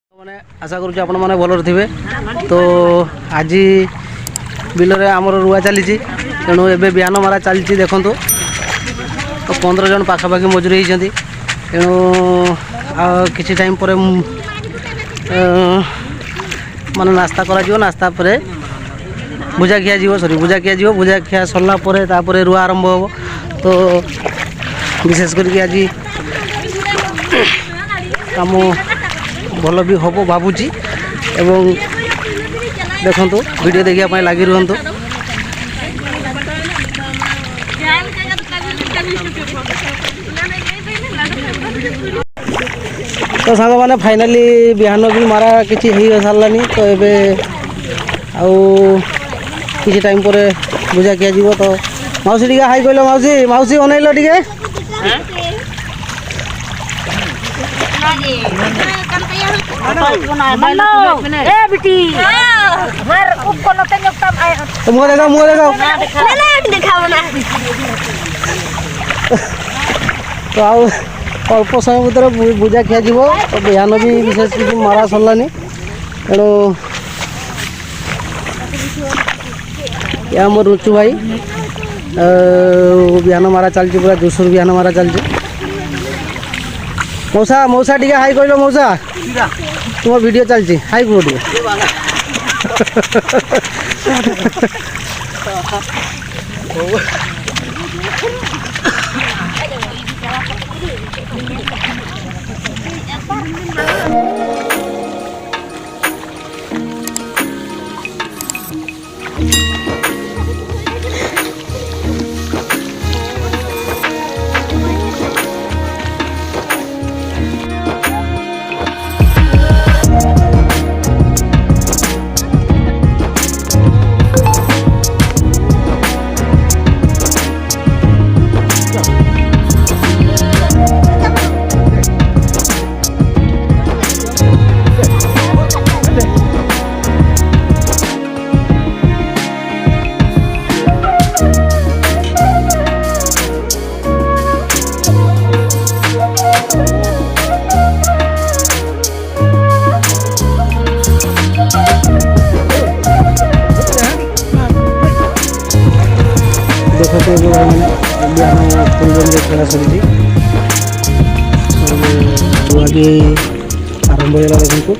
मैंने आशा करुँ आपण मैंने भल थे। तो आज बिल आमर रुआ चली तेणु एवं बिहान मारा चली देखु। तो 15 जन पाखापाखि मजूरी होती तेणु किसी टाइम पर माने नास्ता करा नास्ता पर भुजा खिया सॉरी भुजा खिया सरला रुआ आरंभ हम। तो विशेष करके आज काम भल भी हम भावुची एवं देखंतु वीडियो देखिया लगी रुहंतु। तो सांग मैंने फाइनाली बिहान भी मारा किसी हो सारानी। तो ये आउ किसी टाइम पर बुझा किया जीवो। तो मौसी टी हाई कहल मौसी मौसी अनैल टे तो आउ अल्प समय भर बुझा खिया जीव। तो बिहान भी विशेष किसी मारा सरलानी तेणु या मोर रुचु भाई बिहान मारा चलती पूरा जोशोर बिहान मारा चलती। मौसा मौसा टी हाई कहल मौसा तुम वीडियो चलती हाई कह टे देखते मैंने फुलबन खेला सरी आगे आरंभ होगा देखो।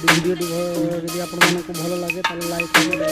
वीडियो टी जब आपको भल लगे लाइक करेंगे।